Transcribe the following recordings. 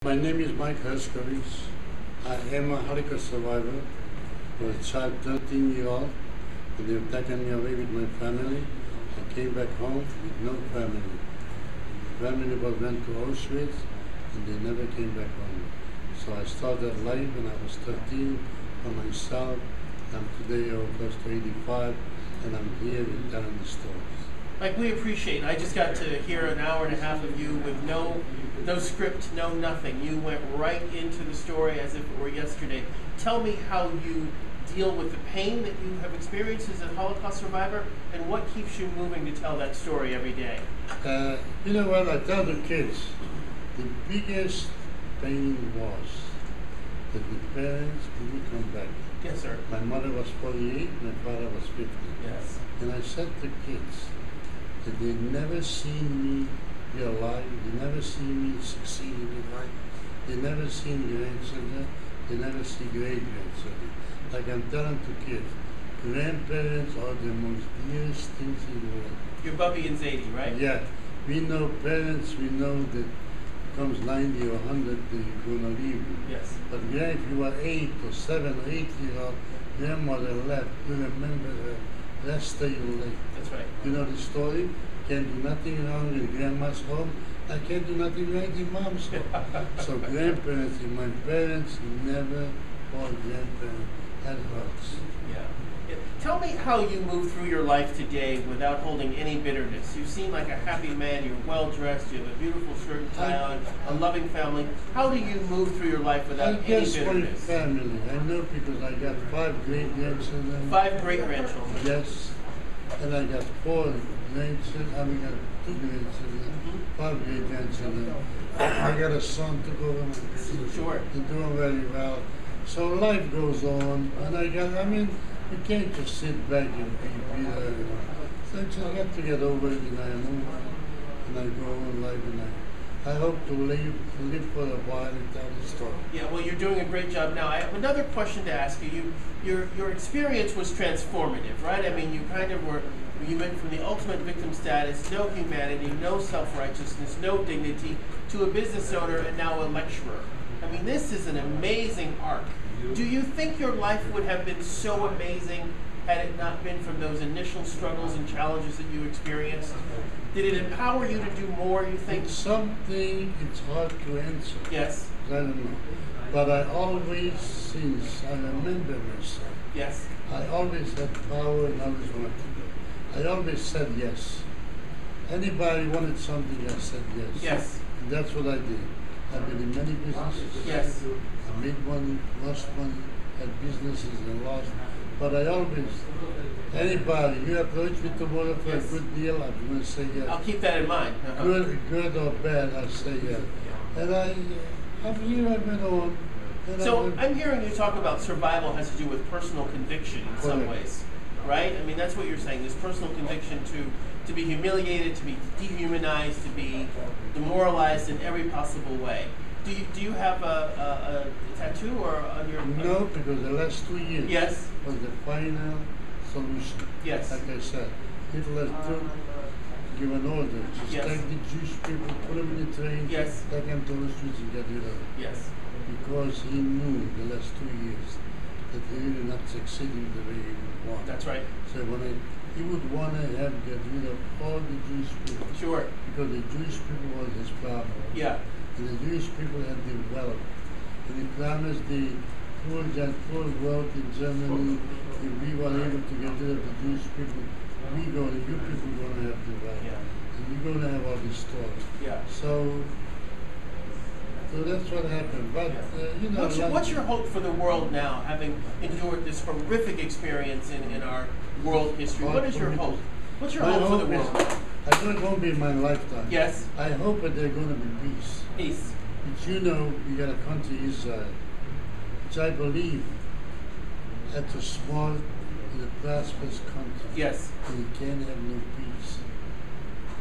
My name is Michael Herskovitz. I am a Holocaust survivor. I was a child, 13-year-old, and they've taken me away with my family. I came back home with no family. The family went to Auschwitz, and they never came back home. So I started life when I was 13 for myself. I'm today close to 85, and I'm here with telling the stories. Mike, we appreciate it. I just got to hear an hour and a half of you with no script, no nothing. You went right into the story as if it were yesterday. Tell me how you deal with the pain that you have experienced as a Holocaust survivor, and what keeps you moving to tell that story every day. You know what, I tell the kids, the biggest pain was that the parents didn't come back. Yes, sir. My mother was 48, my father was 50. Yes. And I said to kids that they never seen me be alive, they never seen me succeed in life, they never seen grandchildren, they never see great-grandchildren. Like I'm telling to kids, grandparents are the most dearest things in the world. You're Bubby and Zadie, right? Yeah. We know parents, we know that comes 90 or 100, they're going to leave you. Yes. But yeah, if you were 8 or 7 or 8-year-old, grandmother left, you remember her rest of your life. That's right. You know the story? Can't do nothing wrong in grandma's home. I can't do nothing right in mom's home. So grandparents, and my parents never called grandparents. That hurts. Yeah. Tell me how you move through your life today without holding any bitterness. You seem like a happy man, you're well dressed, you have a beautiful shirt and tie on, a loving family. How do you move through your life without any bitterness? My family. I know because I got 5 great-grandchildren. 5 great-grandchildren. Yes. And I got 4 grandchildren. I mean, I got 2 grandchildren, 5 great-grandchildren. I got a son to go over my business. Sure. They're doing very well. So life goes on, and I mean, you can't just sit back and be bitter, you know. So I just got to get over it, and I move on, and I go on life, and I hope to live for a while and tell the story. Yeah, well, you're doing a great job now. I have another question to ask you. Your experience was transformative, right? I mean, you kind of you went from the ultimate victim status, no humanity, no self-righteousness, no dignity, to a business owner and now a lecturer. I mean, this is an amazing arc. Do you think your life would have been so amazing had it not been from those initial struggles and challenges that you experienced? Did it empower you to do more, you think? It's something it's hard to answer. Yes. I don't know. But I always, since I remember myself, yes, I always had power and always wanted to do. I always said yes. Anybody wanted something, I said yes. Yes. And that's what I did. I've been in many businesses. Yes. I made money, lost money, had businesses and lost. But I always, anybody, you approach me tomorrow for yes. a good deal, I'm going to say yes. I'll keep that in mind. Good or bad, I'll say yes. And I've been on. So I'm hearing you talk about survival has to do with personal conviction in some ways, right? I mean, that's what you're saying, this personal conviction to be humiliated, to be dehumanized, to be demoralized in every possible way. Do you have a tattoo or on your... No, because the last 2 years yes. was the final solution. Yes. Like I said, Hitler took, give an order, just yes. take the Jewish people, put them in the train, yes. take them to the streets and get rid of them. Yes. Because he knew the last 2 years that he really not succeeding the way he would want. That's right. So he would want to get rid of all the Jewish people. Sure. Because the Jewish people was his problem. Yeah. And the Jewish people had developed. And he promised the poor world in Germany, if we were able to get rid of the Jewish people, you people going to have the right. Yeah. And you're going to have all this story. Yeah. So that's what happened. But, you know... What's your hope for the world now, having endured this horrific experience in our world history? What is your hope? What's your hope for the world? I know it won't be in my lifetime. Yes. I hope that there's going to be peace. Peace. But you know, you got a country, Israel, which I believe that's a small and a prosperous country. Yes. And you can't have no peace.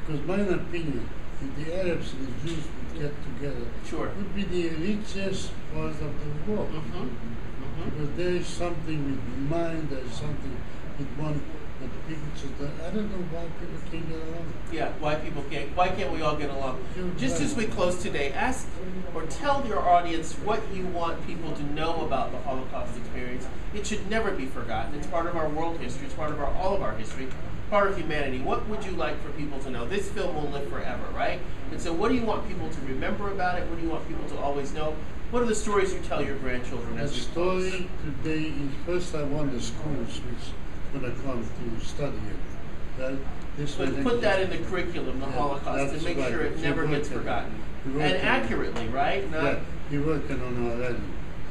Because my opinion, if the Arabs and the Jews would get together, sure. it would be the richest part of the world. Mm-hmm. Mm-hmm. Because there is something with mind, there is something with one. But the people just, I don't know why people can't get along. Yeah, why can't we all get along? Just as we close today, ask or tell your audience what you want people to know about the Holocaust experience. It should never be forgotten. It's part of our world history. It's part of all of our history, part of humanity. What would you like for people to know? This film will live forever, right? And so what do you want people to remember about it? What do you want people to always know? What are the stories you tell your grandchildren as The we close? story today is, first I want the schools which going to come to study it. Right? This way But they put can- that in the curriculum, the Yeah, Holocaust, and that's make right. sure it You're never gets working. forgotten. You're And working. accurately, right? Not, Yeah, you're working on it already,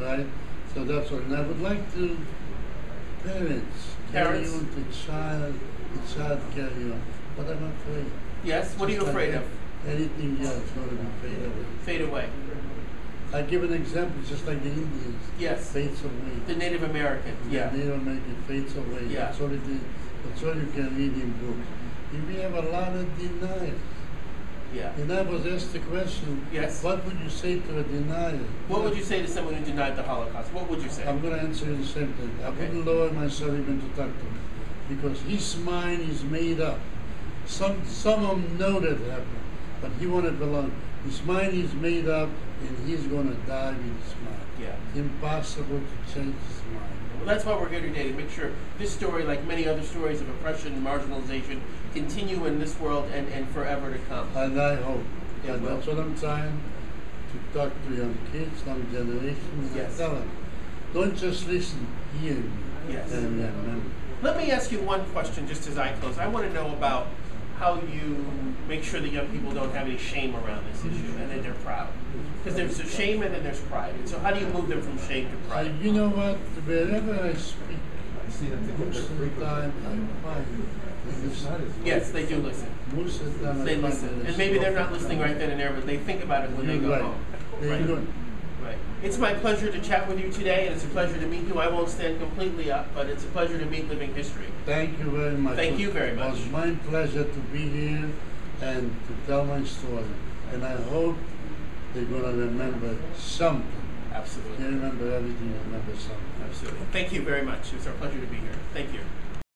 right? So that's what, and I would like to, parents, carry Parents? on the child carry on, but I'm afraid. Yes, what are you Just like afraid of? Anything else going to be fade away. Fade away. I give an example, just like the Indians. Yes. Fades away. The Native American, yeah. They don't make it fades away. Yeah. That's all it is. That's all you can read in books. If we have a lot of deniers. Yeah. And I was asked the question, Yes. what would you say to a denier? What would you say to someone who denied the Holocaust? What would you say? I'm going to answer you the same thing. I Okay. wouldn't lower myself even to talk to him. Because his mind is made up. Some of them know that happened, but he want to belong. His mind is made up, and he's going to die with his mind. Yeah. Impossible to change his mind. Well, that's why we're here today, to make sure this story, like many other stories of oppression and marginalization, continue in this world and forever to come. And I hope. It And will. that's what I'm trying to talk to young kids, young generation, and Yes. I tell them, don't just listen, hear me. Yes. And remember. Let me ask you one question just as I close. I want to know about how you make sure that young people don't have any shame around this issue and that they're proud. Because there's a shame and then there's pride. And so how do you move them from shame to pride? You know what? Wherever I speak, most of the time I find they listen. Yes, they do listen. Most of the time They I find listen. they And maybe they're not listening right then and there, but they think about it when they You're go right. home. They Right. don't. Right. It's my pleasure to chat with you today, and it's a pleasure to meet you. I won't stand completely up, but it's a pleasure to meet living history. Thank you very much. Thank you very much. It was my pleasure to be here and to tell my story. And I hope they're going to remember something. Absolutely. Can't remember everything, remember something. Absolutely. Thank you very much. It's our pleasure to be here. Thank you.